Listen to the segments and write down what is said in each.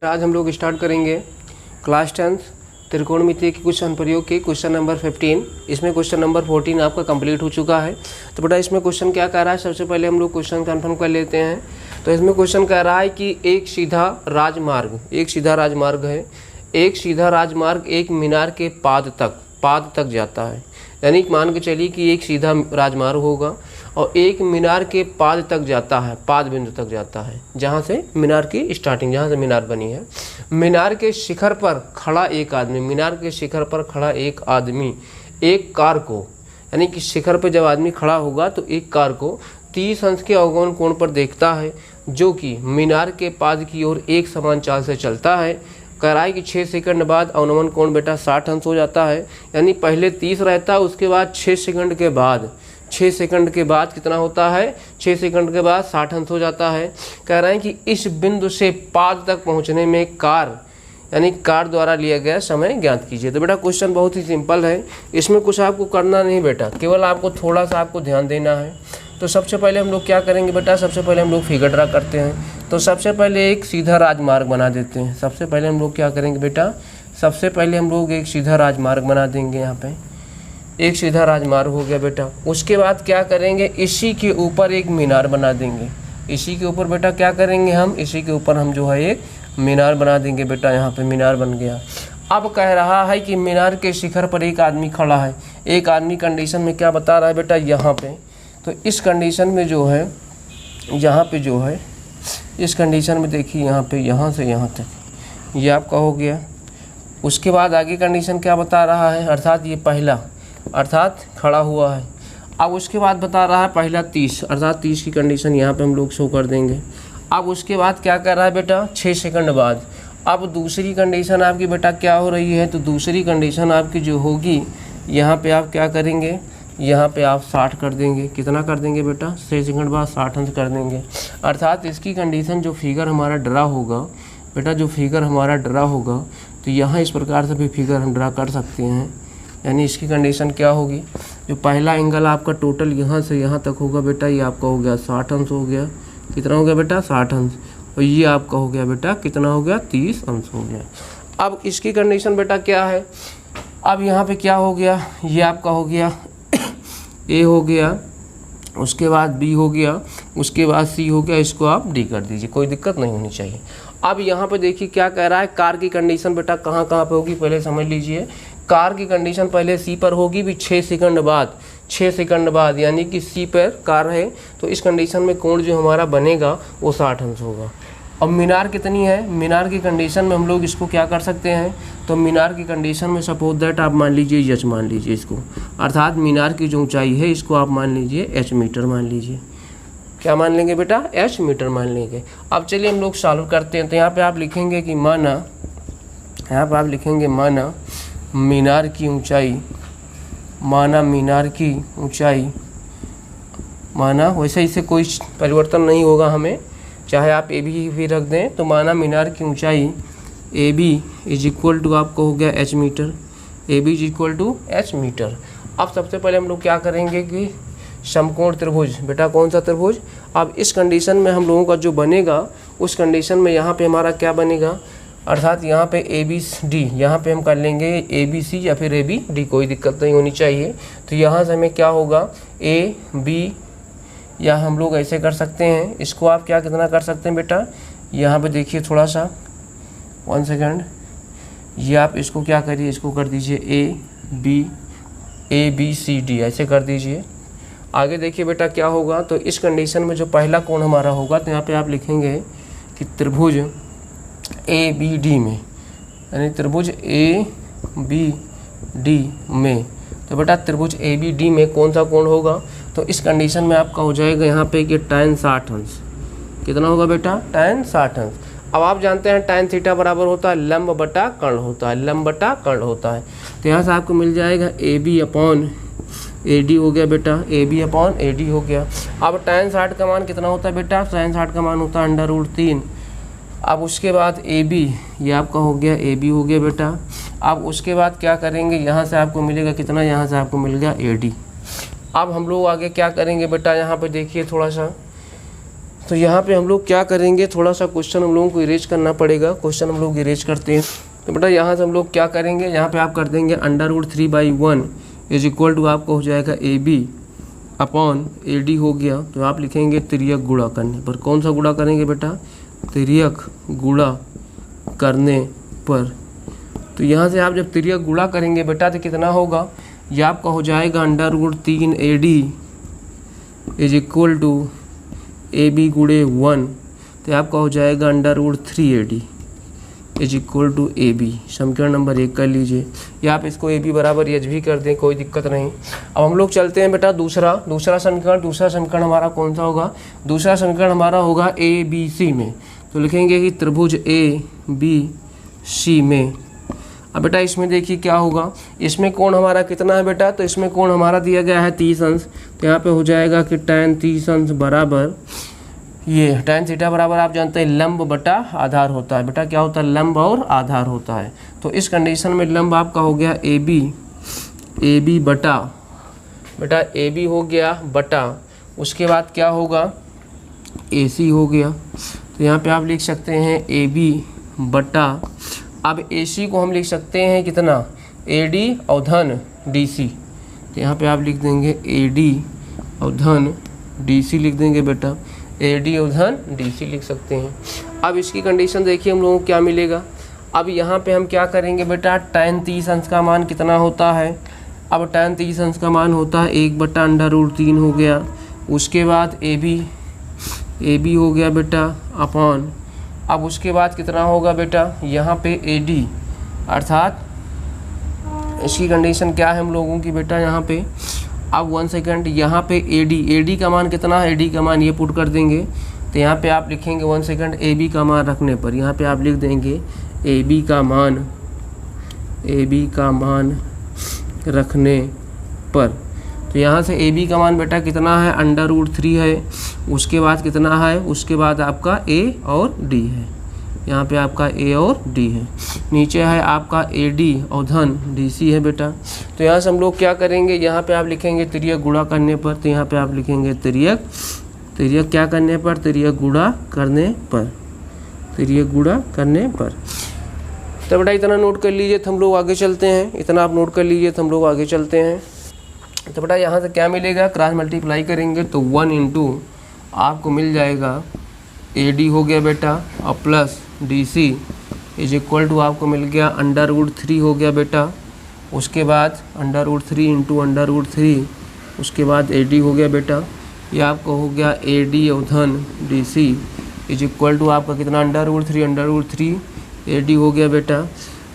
आज हम लोग स्टार्ट करेंगे क्लास 10 त्रिकोणमिति के कुछ अनुप्रयोग के क्वेश्चन नंबर 15। इसमें क्वेश्चन नंबर 14 आपका कंप्लीट हो चुका है। तो बेटा इसमें क्वेश्चन क्या कह रहा है, सबसे पहले हम लोग क्वेश्चन कंफर्म कर लेते हैं। तो इसमें क्वेश्चन कह रहा है कि एक सीधा राजमार्ग है। एक सीधा राजमार्ग एक मीनार के पाद तक जाता है। यानी मान के चलिए कि एक सीधा राजमार्ग होगा और एक मीनार के पाद तक जाता है, पाद बिंदु तक जाता है, जहाँ से मीनार की स्टार्टिंग, जहाँ से मीनार बनी है। मीनार के शिखर पर खड़ा एक आदमी, एक कार को, यानी कि शिखर पर जब आदमी खड़ा होगा तो एक कार को 30 अंश के अवगमन कोण पर देखता है, जो कि मीनार के पाद की ओर एक समान चाल से चलता है। कह रहा है कि 6 सेकंड बाद अवनमन कोण बेटा 60 अंश हो जाता है। यानी पहले 30 रहता है, उसके बाद 6 सेकंड के बाद कितना होता है, 6 सेकंड के बाद 60 अंश हो जाता है। कह रहे हैं कि इस बिंदु से पाद तक पहुंचने में कार द्वारा लिया गया समय ज्ञात कीजिए। तो बेटा क्वेश्चन बहुत ही सिंपल है, इसमें कुछ आपको करना नहीं बेटा, केवल आपको थोड़ा सा आपको ध्यान देना है। तो सबसे पहले हम लोग क्या करेंगे बेटा, सबसे पहले हम लोग फिगर ड्रा करते हैं। तो सबसे पहले एक सीधा राजमार्ग बना देते हैं। सबसे पहले हम लोग क्या करेंगे बेटा, सबसे पहले हम लोग एक सीधा राजमार्ग बना देंगे। यहाँ पे एक सीधा राजमार्ग हो गया बेटा। उसके बाद क्या करेंगे, इसी के ऊपर एक मीनार बना देंगे। इसी के ऊपर बेटा क्या करेंगे हम, इसी के ऊपर हम जो है एक मीनार बना देंगे बेटा। यहाँ पे मीनार बन गया। अब कह रहा है कि मीनार के शिखर पर एक आदमी खड़ा है। एक आदमी कंडीशन में क्या बता रहा है बेटा, यहाँ पे। तो इस कंडीशन में जो है, यहाँ पे जो है, इस कंडीशन में देखिए यहाँ पे, यहाँ से यहाँ तक ये आपका हो गया। उसके बाद आगे कंडीशन क्या बता रहा है, अर्थात ये पहला, अर्थात खड़ा हुआ है। अब उसके बाद बता रहा है पहला 30, अर्थात 30 की कंडीशन यहाँ पे हम लोग शो कर देंगे। अब उसके बाद क्या कर रहा है बेटा, 6 सेकंड बाद। अब दूसरी कंडीशन आपकी बेटा क्या हो रही है, तो दूसरी कंडीशन आपकी जो होगी, यहाँ पे आप क्या करेंगे, यहाँ पे आप 60 कर देंगे। कितना कर देंगे बेटा, 6 सेकंड बाद 60 अंश कर देंगे। अर्थात इसकी कंडीशन जो फिगर हमारा ड्रा होगा बेटा, जो फिगर हमारा ड्रा होगा, तो यहाँ इस प्रकार से भी फिगर हम ड्रा कर सकते हैं। यानी इसकी कंडीशन क्या होगी, जो पहला एंगल आपका टोटल यहाँ से यहाँ तक होगा बेटा, ये आपका हो गया 60 अंश हो गया। कितना हो गया बेटा, 60 अंश। और ये आपका हो गया बेटा, कितना हो गया, 30 अंश हो गया। अब इसकी कंडीशन बेटा क्या है, अब यहाँ पे क्या हो गया, ये आपका हो गया ए हो गया, उसके बाद बी हो गया, उसके बाद सी हो गया। इसको आप डी कर दीजिए, कोई दिक्कत नहीं होनी चाहिए। अब यहाँ पे देखिए क्या कह रहा है, कार की कंडीशन बेटा कहाँ कहाँ पे होगी, पहले समझ लीजिए। कार की कंडीशन पहले सी पर होगी भी 6 सेकंड बाद, 6 सेकंड बाद, यानी कि सी पर कार है। तो इस कंडीशन में कोण जो हमारा बनेगा वो 60 अंश होगा। अब मीनार कितनी है, मीनार की कंडीशन में हम लोग इसको क्या कर सकते हैं, तो मीनार की कंडीशन में सपोज दैट आप मान लीजिए एच मान लीजिए इसको, अर्थात मीनार की जो ऊंचाई है इसको आप मान लीजिए एच मीटर मान लीजिए। क्या मान लेंगे बेटा, एच मीटर मान लेंगे। अब चलिए हम लोग सॉल्व करते हैं। तो यहाँ पे आप लिखेंगे कि माना, यहाँ पे आप लिखेंगे माना मीनार की ऊंचाई, माना मीनार की ऊंचाई, माना, वैसे इससे कोई परिवर्तन नहीं होगा हमें, चाहे आप ए बी भी रख दें। तो माना मीनार की ऊंचाई A B is equal to आपको हो गया h metre, A B is equal to h metre. अब सबसे पहले हम लोग क्या करेंगे कि समकोण त्रिभुज, बेटा कौन सा त्रिभुज, अब इस कंडीशन में हम लोगों का जो बनेगा, उस कंडीशन में यहाँ पे हमारा क्या बनेगा, अर्थात यहाँ पे ए बी डी, यहाँ पे हम कर लेंगे ए बी सी या फिर ए बी डी, कोई दिक्कत नहीं होनी चाहिए। तो यहाँ से हमें क्या होगा, ए बी, या हम लोग ऐसे कर सकते हैं, इसको आप क्या कितना कर सकते हैं बेटा, यहाँ पे देखिए थोड़ा सा, 1 सेकंड, ये आप इसको क्या करिए, इसको कर दीजिए ए बी सी डी, ऐसे कर दीजिए। आगे देखिए बेटा क्या होगा, तो इस कंडीशन में जो पहला कोण हमारा होगा, तो यहाँ पे आप लिखेंगे कि त्रिभुज ए बी डी में, यानी त्रिभुज ए बी डी में, तो बेटा त्रिभुज ए बी डी में कौन सा कोण होगा, तो इस कंडीशन में आपका हो जाएगा यहाँ पे कि tan 60 अंश। कितना होगा बेटा, tan 60 अंश। अब आप जानते हैं tan थीटा बराबर होता है लंब बटा कर्ण होता है, लंब बटा कर्ण होता है। तो यहाँ से आपको मिल जाएगा A B upon A D हो गया बेटा, A B upon A D हो गया। अब tan 60 का मान कितना होता है बेटा, tan 60 का मान होता है √3। अब उसके बाद ए बी, ये आपका हो गया ए बी हो गया बेटा। अब उसके बाद क्या करेंगे, यहाँ से आपको मिलेगा कितना, यहाँ से आपको मिल गया ए डी। अब हम लोग आगे क्या करेंगे बेटा, यहाँ पे देखिए थोड़ा सा, तो यहाँ पे हम लोग क्या करेंगे, थोड़ा सा क्वेश्चन हम लोगों को इरेज करना पड़ेगा। क्वेश्चन हम लोग इरेज करते हैं। तो बेटा यहाँ से हम लोग क्या करेंगे, यहाँ पे आप कर देंगे √3/1 इज इक्वल टू आपको हो जाएगा AB अपॉन AD हो गया। तो आप लिखेंगे तिर्यक गुणा करने पर। कौन सा गुणा करेंगे बेटा, तिर्यक गुणा करने पर। तो यहाँ से आप जब तिर्यक गुणा करेंगे बेटा तो कितना होगा, यह आपका हो जाएगा √3AD is equal to AB गुणे 1। तो आपका हो जाएगा √3AD is equal to AB। समीकरण नंबर 1 कर लीजिए, या आप इसको AB बराबर एच भी कर दें, कोई दिक्कत नहीं। अब हम लोग चलते हैं बेटा दूसरा समीकरण। दूसरा समीकरण हमारा कौन सा होगा, दूसरा समीकरण हमारा होगा ABC में। तो लिखेंगे कि त्रिभुज ABC में। अब बेटा इसमें देखिए क्या होगा, इसमें कोण हमारा कितना है बेटा, तो इसमें कोण हमारा दिया गया है 30 अंश। तो यहाँ पे हो जाएगा कि tan 30 अंश बराबर, ये tan थीटा बराबर आप जानते हैं लंब बटा आधार होता है। बेटा क्या होता है, लंब और आधार होता है। तो इस कंडीशन में लंब आपका हो गया AB बटा, बेटा AB हो गया बटा, उसके बाद क्या होगा AC हो गया। तो यहाँ पे आप लिख सकते हैं AB बटा, अब AC को हम लिख सकते हैं कितना, AD और धन DC। तो यहाँ पे आप लिख देंगे AD और धन DC लिख देंगे बेटा, AD और धन DC लिख सकते हैं। अब इसकी कंडीशन देखिए हम लोगों को क्या मिलेगा। अब यहाँ पे हम क्या करेंगे बेटा, tan 30 अंश का मान कितना होता है। अब tan 30 अंश का मान होता है 1/√3 हो गया। उसके बाद AB हो गया बेटा अपॉन, अब उसके बाद कितना होगा बेटा, यहाँ पे AD, अर्थात इसकी कंडीशन क्या है हम लोगों की बेटा यहाँ पे। अब 1 सेकंड, यहाँ पे AD का मान कितना है, AD का मान ये पुट कर देंगे। तो यहाँ पे आप लिखेंगे 1 सेकंड, AB का मान रखने पर यहाँ पे आप लिख देंगे AB का मान रखने पर। तो यहाँ से AB का मान बेटा कितना है, √3 है। उसके बाद कितना है, उसके बाद आपका A और D है। यहाँ पे आपका A और D है। नीचे है आपका AD और धन DC है बेटा। तो यहाँ से हम लोग क्या करेंगे, यहाँ पे आप लिखेंगे तिर्यक गुणा करने पर। तो यहाँ पे आप लिखेंगे तिर्यक क्या करने पर, तिर्यक गुणा करने पर, तिर्यक गुणा करने पर। तो बेटा इतना नोट कर लीजिए, तो हम लोग आगे चलते हैं। इतना आप नोट कर लीजिए, तो हम लोग आगे चलते हैं। तो बेटा यहाँ से क्या मिलेगा, क्रॉस मल्टीप्लाई करेंगे तो 1 इंटू आपको मिल जाएगा AD हो गया बेटा और plus DC is equal to आपको मिल गया √3 हो गया बेटा। उसके बाद √3 इंटू √3, उसके बाद AD हो गया बेटा। ये आपको हो गया AD और धन DC इज इक्वल टू आपका कितना, √3 AD हो गया बेटा।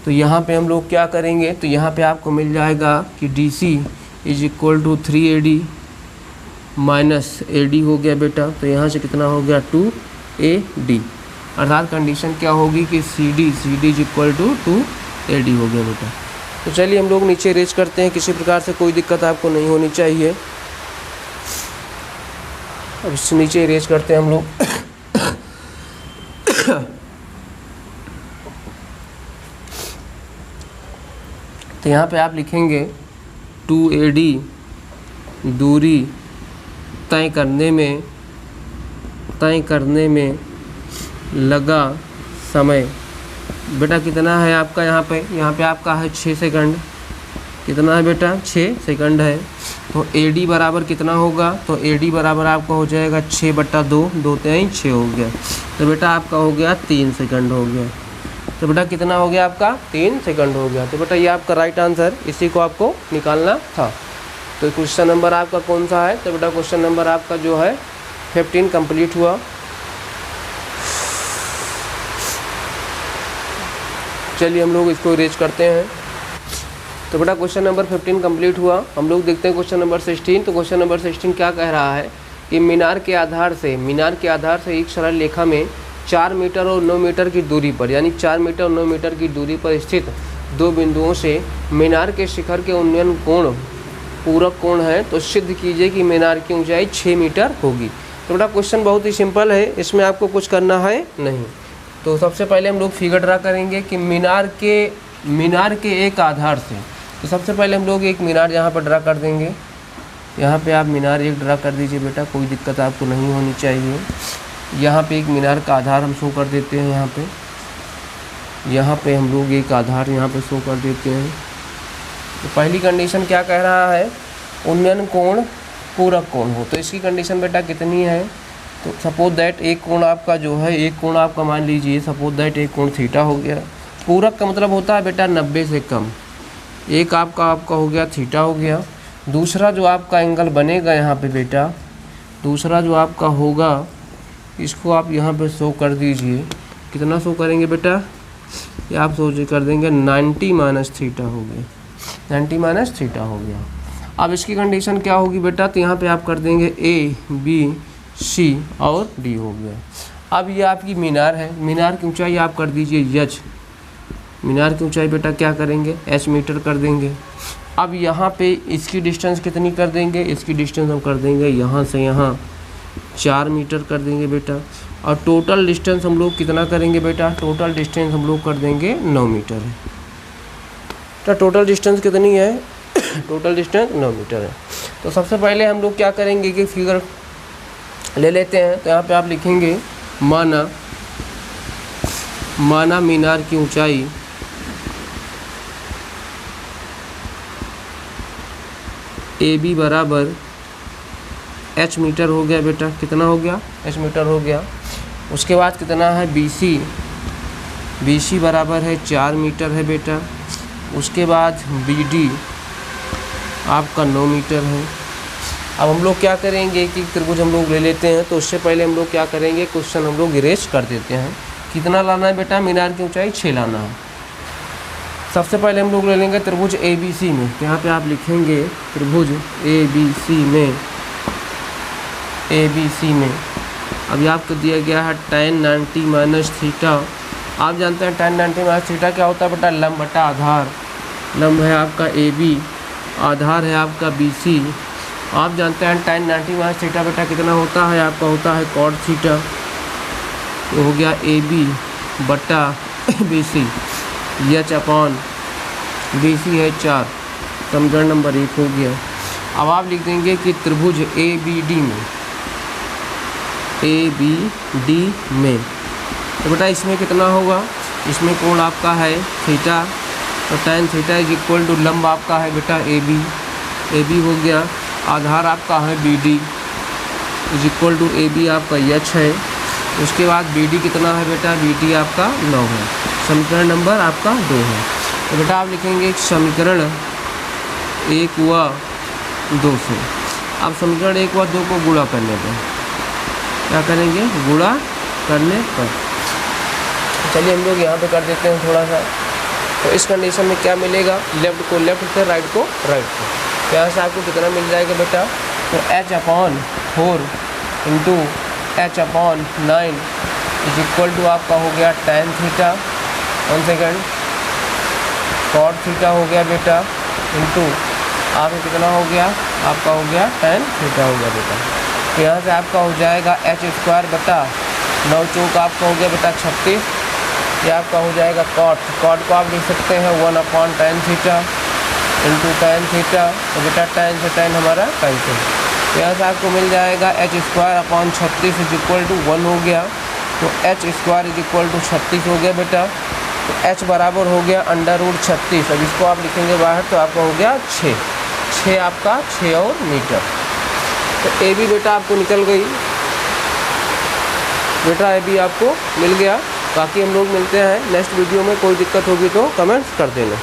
तो यहाँ पे हम लोग क्या करेंगे, तो यहाँ पे आपको मिल जाएगा कि DC is equal to 3AD minus AD हो गया बेटा। तो यहाँ से कितना हो गया 2AD, अर्थात कंडीशन क्या होगी कि CD is equal to 2AD हो गया बेटा। तो चलिए हम लोग नीचे रेज करते हैं, किसी प्रकार से कोई दिक्कत आपको नहीं होनी चाहिए। अब इससे नीचे रेज करते हैं हम लोग। तो यहाँ पे आप लिखेंगे 2AD दूरी तय करने में लगा समय बेटा कितना है आपका, यहाँ पे आपका है 6 सेकंड। कितना है बेटा, 6 सेकंड है। तो AD बराबर कितना होगा, तो AD बराबर आपका हो जाएगा 6/2, 2 3 6 हो गया। तो बेटा आपका हो गया 3 सेकंड हो गया। तो बेटा कितना हो गया आपका, 3 सेकंड हो गया। तो बेटा ये आपका राइट आंसर, इसी को आपको निकालना था। तो क्वेश्चन नंबर आपका कौन सा है, तो बेटा क्वेश्चन नंबर आपका जो है 15 कंप्लीट हुआ। चलिए हम लोग इसको इरेज करते हैं। तो बेटा क्वेश्चन नंबर 15 कंप्लीट हुआ। हम लोग देखते हैं क्वेश्चन नंबर 16। तो क्वेश्चन नंबर 16 क्या कह रहा है कि मीनार के आधार से एक सरल रेखा में 4 मीटर और 9 मीटर की दूरी पर, यानी 4 मीटर और 9 मीटर की दूरी पर स्थित 2 बिंदुओं से मीनार के शिखर के उन्नयन कोण पूरक कोण है, तो सिद्ध कीजिए कि मीनार की ऊंचाई 6 मीटर होगी। तो बेटा क्वेश्चन बहुत ही सिंपल है, इसमें आपको कुछ करना है नहीं। तो सबसे पहले हम लोग फिगर ड्रा करेंगे कि मीनार के एक आधार से। तो सबसे पहले हम लोग एक मीनार यहाँ पर ड्रा कर देंगे। यहाँ पे आप मीनार एक ड्रा कर दीजिए बेटा, कोई दिक्कत आपको नहीं होनी चाहिए। यहाँ पे एक मीनार का आधार हम शो कर देते हैं। यहाँ पे हम लोग एक आधार यहाँ पे शो कर देते हैं। तो पहली कंडीशन क्या कह रहा है, उन्नयन कोण पूरक कोण हो। तो इसकी कंडीशन बेटा कितनी है, तो सपोज दैट एक कोण आपका जो है, एक कोण आपका मान लीजिए सपोज दैट एक कोण थीटा हो गया। पूरक का मतलब होता है बेटा 90 से कम। एक आपका हो गया थीटा हो गया। दूसरा जो आपका एंगल बनेगा यहाँ पे बेटा, दूसरा जो आपका होगा इसको आप यहाँ पे शो कर दीजिए। कितना शो करेंगे बेटा, ये आप सोच कर देंगे 90 माइनस थीटा हो गया, 90 माइनस थीटा हो गया। अब इसकी कंडीशन क्या होगी बेटा, तो यहाँ पे आप कर देंगे A B C और D हो गया। अब ये आपकी मीनार है, मीनार की ऊंचाई आप कर दीजिए h। मीनार की ऊंचाई बेटा क्या करेंगे, h मीटर कर देंगे। अब यहाँ पे इसकी डिस्टेंस कितनी कर देंगे, इसकी डिस्टेंस हम कर देंगे यहाँ से यहाँ 4 मीटर कर देंगे बेटा। और टोटल डिस्टेंस हम लोग कितना करेंगे बेटा, टोटल डिस्टेंस हम लोग कर देंगे 9 मीटर है। तो टोटल डिस्टेंस कितनी है, टोटल डिस्टेंस 9 मीटर है। तो सबसे पहले हम लोग क्या करेंगे कि फिगर ले लेते हैं। तो यहाँ पे आप लिखेंगे माना मीनार की ऊंचाई AB बराबर h मीटर हो गया बेटा। कितना हो गया, h मीटर हो गया। उसके बाद कितना है BC बराबर है 4 मीटर है बेटा। उसके बाद BD आपका 9 मीटर है। अब हम लोग क्या करेंगे कि त्रिभुज हम लोग ले लेते हैं। तो उससे पहले हम लोग क्या करेंगे, क्वेश्चन हम लोग इरेज कर देते हैं। कितना लाना है बेटा, मीनार की ऊंचाई 6 लाना है। सबसे पहले हम लोग ले लेंगे त्रिभुज ABC में। तो यहाँ पे आप लिखेंगे त्रिभुज ABC में अभी आपको दिया गया है tan 90 माइनस थीटा। आप जानते हैं tan 90 माइनस थीटा क्या होता है बेटा, लंब बटा आधार। लंब है आपका AB, आधार है आपका BC। आप जानते हैं tan 90 माइनस थीटा बेटा कितना होता है, आपका होता है cot थीटा। तो हो गया AB बटा BC, h अपॉन BC है 4। समीकरण नंबर 1 हो गया। अब आप लिख देंगे कि त्रिभुज ABD में तो बेटा इसमें कितना होगा, इसमें कोण आपका है थीटा। तो tan theta is equal to लंब आपका है बेटा AB हो गया। आधार आपका है BD is equal to AB आपका h है। उसके बाद BD कितना है बेटा, BD आपका 9 है। समीकरण नंबर आपका 2 है। तो बेटा आप लिखेंगे समीकरण 1 व 2 से। अब समीकरण 1 व 2 को गुणा करने पर क्या करेंगे, गुणा करने पर। चलिए हम लोग यहाँ पे कर देते हैं थोड़ा सा। तो इस कंडीशन में क्या मिलेगा, लेफ्ट को लेफ्ट से, राइट को राइट से। यहाँ से आपको कितना मिल जाएगा बेटा, तो h upon 4 into h upon 9 is equal to आपका हो गया tan theta 1 second cot theta हो गया बेटा इंटू आपका कितना हो गया, आपका हो गया tan थीटा हो गया बेटा। तो यहाँ से आपका हो जाएगा h स्क्वायर बटा 9 चौक आपका हो गया बेटा 36। ये आपका हो जाएगा cot को आप लिख सकते हैं 1 upon tan theta into tan theta. तो बेटा tan से tan हमारा कैंसिल। तो यहाँ से आपको मिल जाएगा h square upon 36 is equal to 1 हो गया। तो h square is equal to 36 हो गया बेटा। तो h बराबर हो गया √36। अब इसको आप लिखेंगे बाहर तो आपका हो गया 6 आपका 6 और मीटर। तो AB बेटा आपको निकल गई बेटा, AB आपको मिल गया। बाकी हम लोग मिलते हैं नेक्स्ट वीडियो में। कोई दिक्कत होगी तो कमेंट्स कर देना।